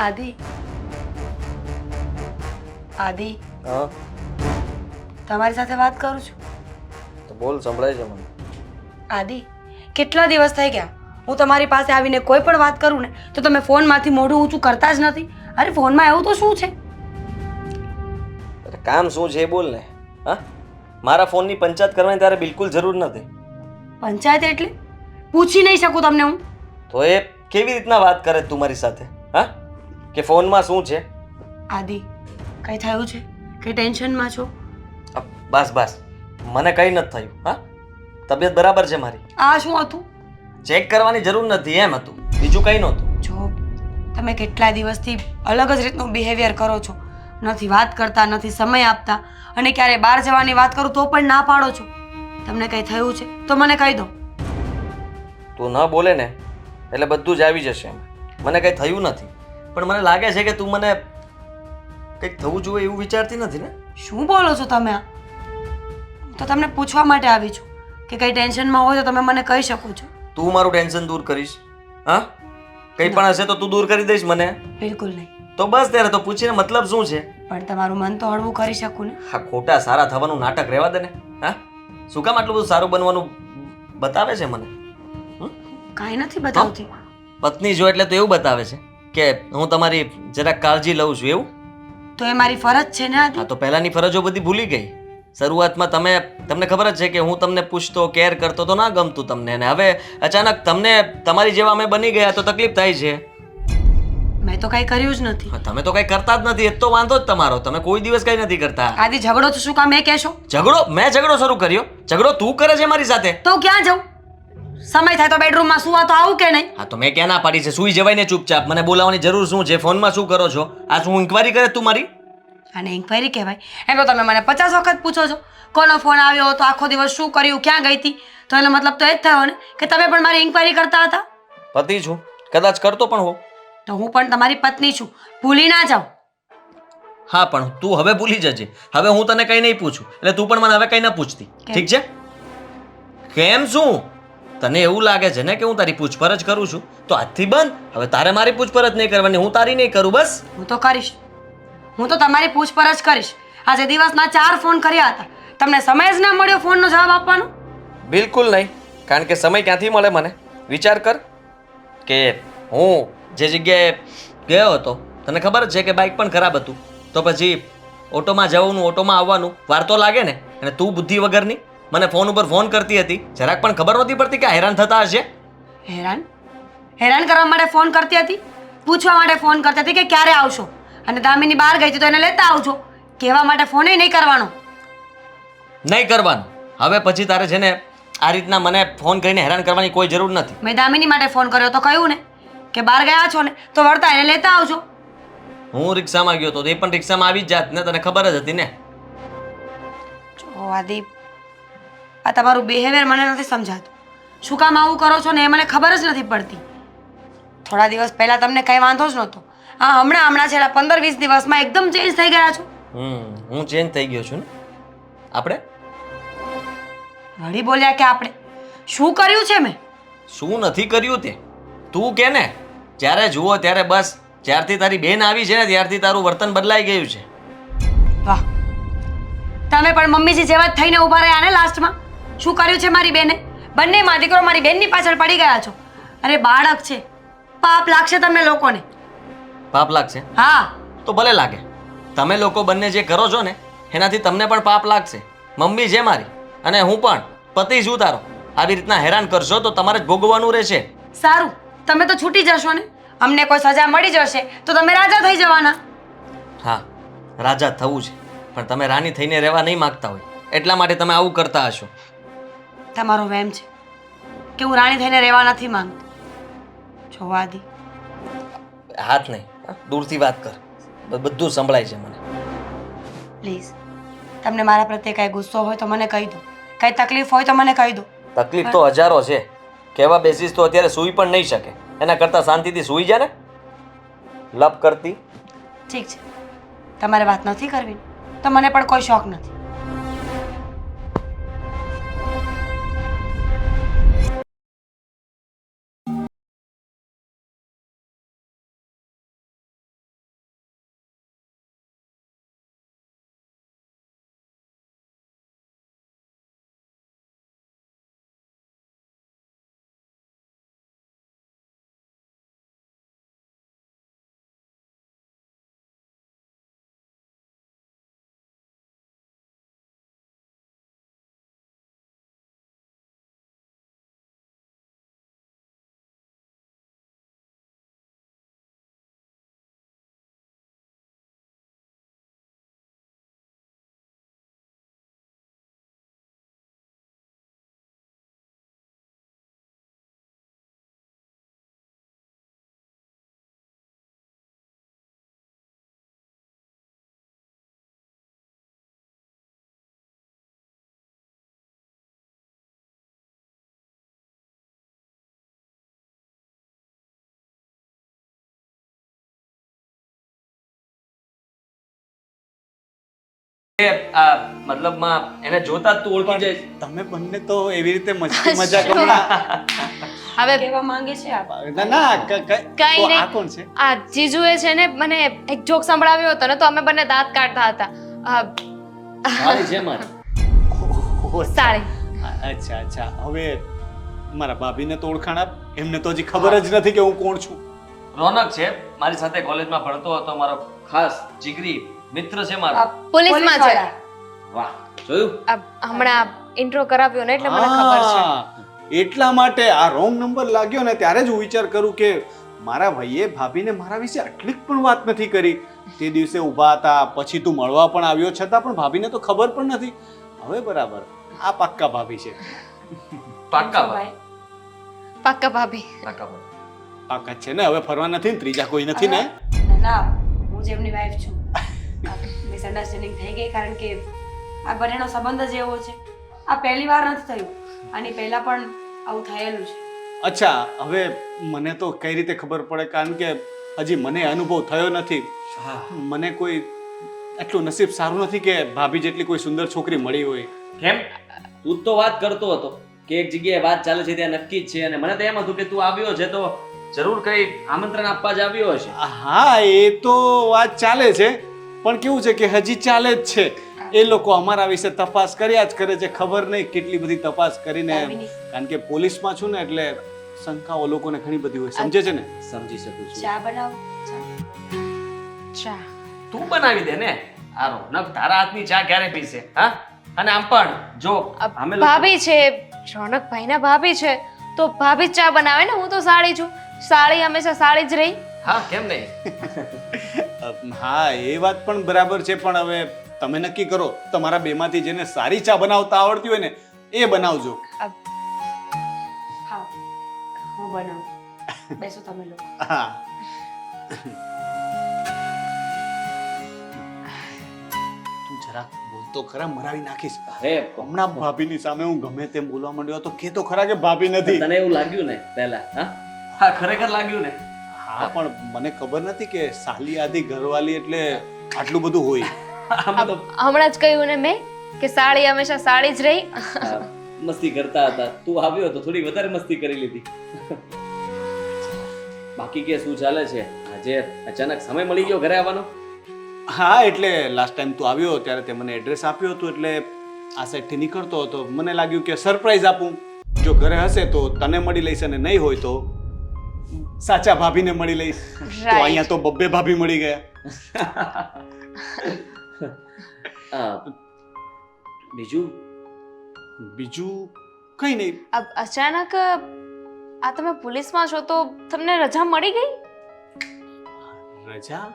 આદિ આદિ હા તમારી સાથે વાત કરું છું. તો બોલ, સંભળાય છે મને. આદિ કેટલા દિવસ થઈ ગયા હું તમારી પાસે આવીને કોઈ પણ વાત કરું ને તો તમે ફોનમાંથી મોઢું ઊંચું કરતા જ નથી. અરે ફોનમાં એવું તો શું છે? અરે કામ શું છે એ બોલ ને. હા, મારા ફોનની પંચાયત કરવાની તારે બિલકુલ જરૂર નથી. પંચાયત એટલે પૂછી નહીં શકું તમને હું? તો એ કેવી રીતના વાત કરે તું મારી સાથે? હા, કે ફોનમાં શું છે? આદિ કઈ થયું છે? કઈ ટેન્શનમાં છો? બસ બસ, મને કંઈ નથી થયું. હા, તબિયત બરાબર છે મારી. આ શું હતું? ચેક કરવાની જરૂર નથી એમ હતું, બીજું કંઈ નહોતું. જો તમે કેટલા દિવસથી અલગ જ રીતનું બિહેવિયર કરો છો. નથી વાત કરતા, નથી સમય આપતા, અને ક્યારે બહાર જવાની વાત કરું તો પણ ના પાડો છો. તમને કંઈ થયું છે તો મને કહી દો. તું ન બોલે ને એટલે બધું જ આવી જશે. મને કંઈ થયું નથી, પણ મને લાગે છે કે તું મને કંઈક થવું જોઈએ એવું વિચારતી નથી ને? શું બોલો છો તમે? આ તો તમને પૂછવા માટે આવી છું કે કઈ ટેન્શનમાં હોય તો તમે મને કહી શકો છો. તું મારું ટેન્શન દૂર કરીશ? હા, કંઈ પણ હશે તો તું દૂર કરી દઈશ મને? બિલકુલ નહીં. તો બસ ત્યારે તો પૂછીને મતલબ શું છે? પણ તમારું મન તો હળવું કરી શકું ને. હા, ખોટા સારા થવાનું નાટક રહેવા દે ને. હા, શું કામ આટલું બધું સારું બનવાનું બતાવે છે મને? કાંઈ નથી બતાવતી. પત્ની જો એટલે તો એવું બતાવે છે કે હું તમારી જરાક કાળજી લઉં છું એવું? તો એ મારી ફરજ છે ને આદિ. હા, તો પહેલાની ફરજો બધી ભૂલી ગઈ. શરૂઆતમાં તમને ખબર જ છે કે હું તમને પૂછતો, કેર કરતો તો ના ગમતું તમને, અને હવે અચાનક તમને તમારી જેવા અમે બની ગયા તો તકલીફ થાય છે. મેં તો કઈ કર્યું જ નથી. હા, તમે તો કઈ કરતા જ નથી, એ જ તો વાંધો જ તમારો. તમે કોઈ દિવસ કઈ નથી કરતા. આદિ ઝઘડો તો શું કામ એ કહેશો? ઝઘડો? મેં ઝઘડો શરૂ કર્યો? ઝઘડો તું કરે છે મારી સાથે? તો ક્યાં જાઉં? સમય થાય તો બેડરૂમમાં સુવા તો આવું કે નહીં? હા, તો મેં ક્યાં ના પાડી છે? સુઈ જવાય ને ચૂપચાપ. મને બોલાવવાની જરૂર શું છે? ફોનમાં શું કરો છો? આ શું ઇન્ક્વાયરી કરે તું મારી? આને ઇન્ક્વાયરી કહેવાય? એમ તો તમે મને 50 વખત પૂછો છો કોનો ફોન આવ્યો તો આખો દિવસ શું કર્યું, ક્યાં ગઈ હતી. તો એનો મતલબ તો એ જ થયો ને કે તમે પણ મારી ઇન્ક્વાયરી કરતા હતા. પતિ છું, કદાચ કરતો પણ હો. તો હું પણ તમારી પત્ની છું, ભૂલી ના જાઓ. હા, પણ તું હવે ભૂલી જજે. હવે હું તને કંઈ નહીં પૂછું એટલે તું પણ મને હવે કંઈ ના પૂછતી. ઠીક છે? કેમ શું? તને એવું લાગે છે ને કે હું તારી પૂછપરછ કરું છું? તો આજથી બંધ. હવે તારે મારી પૂછપરછ નહીં કરવાની, હું તારી નહીં કરું. બસ. હું તો કરીશ. હું તો તમારી પૂછપરછ કરીશ. આજે દિવસના 4 ફોન કર્યા હતા, તમને સમય જ ના મળ્યો ફોનનો જવાબ આપવાનો? બિલકુલ નહીં, કારણ કે સમય ક્યાંથી મળે મને? વિચાર કર કે હું જે જગ્યાએ ગયો હતો તને ખબર જ છે કે બાઇક પણ ખરાબ હતું, તો પછી ઓટોમાં જવાનું, ઓટોમાં આવવાનું વાર તો લાગે ને. અને તું બુદ્ધિ વગરની મને ફોન ઉપર ફોન કરતી હતી, જરાક પણ ખબર નહોતી પડતી કે હેરાન થતા હશે. હેરાન? હેરાન કરવા માટે ફોન કરતી હતી? પૂછવા માટે ફોન કરતી હતી કે ક્યારે આવશો? અને દામિની બહાર ગઈ હતી તો એને લેતા આવજો. કહેવા માટે ફોન નહીં કરવાનો. નહીં કરવાનું. હવે પછી તારે છે ને આ રીતના મને ફોન કરીને હેરાન કરવાની કોઈ જરૂર નથી. મેં દામિની માટે ફોન કર્યો તો કહ્યું ને કે બહાર ગયા છો ને તો વળતા એને લેતા આવજો. હું રિક્ષામાં ગયો તો એ પણ રિક્ષામાં આવી જ જાત ને, તને ખબર જ હતી ને. જો આદિ, આ તમારું બિહેવિયર મને નથી સમજાતું. શું કામ આવું કરો છો ને એ મને ખબર જ નથી પડતી. થોડા દિવસ પહેલા તમને કંઈ વાંધો જ નહોતો. હા, હમણાં છેલ્લા 15-20 દિવસમાં એકદમ ચેન્જ થઈ ગયા છો. હું ચેન્જ થઈ ગયો છું ને. આપણે વળી બોલ્યા કે આપણે શું કર્યું છે? મેં શું નથી કર્યું તે તું કે ને. જ્યારે જુઓ ત્યારે બસ જ્યારથી તારી બેન આવી છે ને ત્યારથી તારું વર્તન બદલાઈ ગયું છે. વાહ, તમે પણ મમ્મીજી જેવા જ થઈને ઊભા રહ્યા ને લાસ્ટમાં. શું કર્યું છે મારી બેને? બંનેમાં દીકરો મારી બેનની પાછળ પડી ગયા છો. અરે બાળક છે, પાપ લાગશે તમને લોકોને. પાપ લાગશે? હા, તો ભલે લાગે. તમે લોકો બંને જે કરો છો ને એનાથી તમને પણ પાપ લાગશે. મમ્મી છે મારી અને હું પણ પતિ છું તારો. આવી રીતના હેરાન કરશો તો તમારે જ ભોગવવાનું રહેશે. સારું, તમે તો છૂટી જશો ને. અમને કોઈ સજા મળી જશે તો તમે રાજા થઈ જવાના. હા, રાજા થવું છે, પણ તમે રાણી થઈને રહેવા નહીં માગતા હોય એટલા માટે તમે આવું કરતા હશો. તમારો વહેમ છે કે હું રાણી થઈને રહેવા નથી માંગતી. જોવા દી. હાથ નહીં, દૂરથી વાત કર, બધું સંભળાય છે મને. પ્લીઝ, તમને મારા પ્રત્યે કાંઈ ગુસ્સો હોય તો મને કહી દો, કાંઈ તકલીફ હોય તો મને કહી દો. તકલીફ તો હજારો છે. કહેવા બેસીસ તો અત્યારે સૂઈ પણ નહીં શકે. એના કરતાં શાંતિથી સૂઈ જા ને. લપ કરતી. ઠીક છે, તમારે વાત નથી કરવી તો મને પણ કોઈ શોખ નથી. મતલબમાં એને જોતા જ તું ઓળખી જઈશ. તમે બંને તો એવી રીતે મસ્તી મજાક હવે કેવા માંગે છે આપ ના ના કઈ તો આ નહીં. કોણ છે? આ જીજુએ છે ને મને એક જોક સંભળાવ્યો હતો ને તો અમે બંને દાંત કાઢતા હતા. મારી છે મારી. ઓહો, સારી. અચ્છા અચ્છા. હવે મારા ભાભીને તો ઓળખાણ આપ. એમને તો હજી ખબર જ નથી કે હું કોણ છું. રોનક છે, મારી સાથે કોલેજમાં ભણતો હતો, મારો ખાસ જીગરી મિત્ર છે મારો. પોલીસમાં છે. વાહ, જોયું? હમણાં ઇન્ટ્રો કરાવ્યો ને એટલે મને ખબર છે. હા, એટલા માટે આ રોંગ નંબર લાગ્યો ને ત્યારે જ હું વિચાર કરું કે મારા ભાઈએ ભાભીને મારા વિશે આટલી પણ વાત નથી કરી. તે દિવસે ઊભા હતા, પછી તું મળવા પણ આવ્યો, છતાં પણ ભાભીને તો ખબર પણ નથી. હવે બરાબર, આ પાક્કા ભાભી છે. પાક્કા ભાઈ પાક્કા ભાભી. પાક્કા ભાઈ. પાક્કા જ છે ને? હવે ફરવા નથી ને? ત્રીજા કોઈ નથી ને? ના હું જ એમની વાઈફ છું. મિસઅન્ડરસ્ટેન્ડિંગ થઈ ગઈ કારણ કે આ બંનેનો સંબંધ જ એવો છે. આ પહેલી વાર નથી થયું, આની પહેલા પણ આવું થયેલું છે. અચ્છા, હવે મને તો કઈ રીતે ખબર પડે? કારણ કે હજી મને અનુભવ થયો નથી. હા. મને કોઈ એટલું નસીબ સારું નથી કે ભાભી જેટલી કોઈ સુંદર છોકરી મળી હોય. કેમ? તું જ તો વાત કરતો હતો કે એક જગ્યાએ વાત ચાલે છે ત્યાં નક્કી જ છે, અને મને તો એમ હતું કે તું આવ્યો છે તો જરૂર કઈ આમંત્રણ આપવા જ આવ્યો હશે. હા, એ તો વાત ચાલે છે, પણ કેવું છે કે હજી ચાલે જ છે. એ લોકો અમારા વિશે તપાસ કર્યા જ કરે છે. ખબર નહીં કેટલી બધી તપાસ કરીને, કારણ કે પોલીસમાં છું ને એટલે શંકાઓ લોકોને ઘણી બધી હોય. સમજે છે ને? સમજી શકું છું. ચા બનાવો ચા. ચા. તું બનાવી દે ને. આ રોનક તારા હાથની ચા ક્યારે પીશે? હા? અને આમ પણ જો અમે લોકો ભાભી છે, રોનકભાઈના ભાભી છે તો ભાભી જ ચા બનાવે ને. હું તો સાળી છું, સાળી હંમેશા સાળી જ રહી. હા, કેમ નહીં? હા, એ વાત પણ બરાબર છે, પણ હવે તમે નક્કી કરો. તમારા બેમાંથી જેને સારી ચા બનાવતા આવડતી હોય ને એ બનાવજો. હા હું બનાવું. બેસો તમે લોકો. હા. તું જરાક બોલતો ખરા, મરાવી નાખીશ. અરે હમણાં ભાભીની સામે હું ગમે તેમ બોલવા માંડ્યો તો કે તો ખરા કે ભાભી નથી. તને એવું લાગ્યું ને પહેલા? હા, હા, ખરેખર લાગ્યું ને. હા, પણ મને ખબર નથી કે સાલી આધી ઘરવાળી એટલે આટલું બધું હોય. આમાં તો હમણાં જ કહ્યું ને મેં કે સાળી હંમેશા સાળી જ રહી. મસ્તી કરતા હતા. તું આવ્યો તો થોડી વધારે મસ્તી કરી લીધી. બાકી કે શું ચાલે છે? આજે અચાનક સમય મળી ગયો ઘરે આવવાનો? હા, એટલે લાસ્ટ ટાઈમ તું આવ્યો ત્યારે તે મને એડ્રેસ આપ્યું હતું, એટલે આ સાઈડથી નીકળતો હતો. મને લાગ્યું કે સરપ્રાઈઝ આપું. જો ઘરે હશે તો તને મળી લઈશ, અને નહીં હોય તો સાચા ભાભીને મળી લઈશ. તો અહીંયા તો બબ્બે ભાભી મળી ગયા. બીજું બીજું કઈ નહીં. અચાનક આ તમે પોલીસમાં છો તો તમને રજા મળી ગઈ? રજા?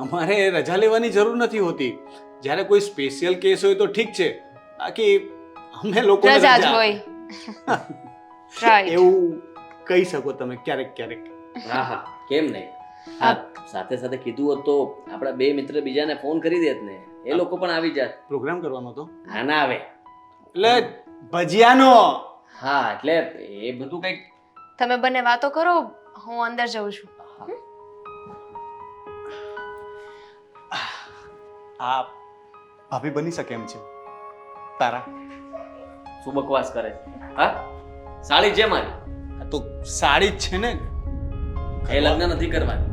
અમારે રજા લેવાની જરૂર નથી હોતી. જ્યારે કોઈ સ્પેશિયલ કેસ હોય તો ઠીક છે, બાકી અમે લોકો રજા જ હોય. રાઈટ. એવું કહી શકો તમે ક્યારેક ક્યારેક. હા હા, કેમ નહીં? હા, સાથે સાથે કીધું હોત તો આપણા બે મિત્ર બીજાને ફોન કરી દેત ને, એ લોકો પણ આવી જાત. પ્રોગ્રામ કરવાનો હતો હા, ના આવે એટલે ભજીયાનો. હા, એટલે એ બધું કંઈક તમે બંને વાતો કરો, હું અંદર જઉં છું. આ ભાભી બની શકે એમ છે તારા? શું બકવાસ કરે છે? હા, સાળી છે મારી. આ તો સાડી જ છે ને. એ લગ્ન નથી કરવાની.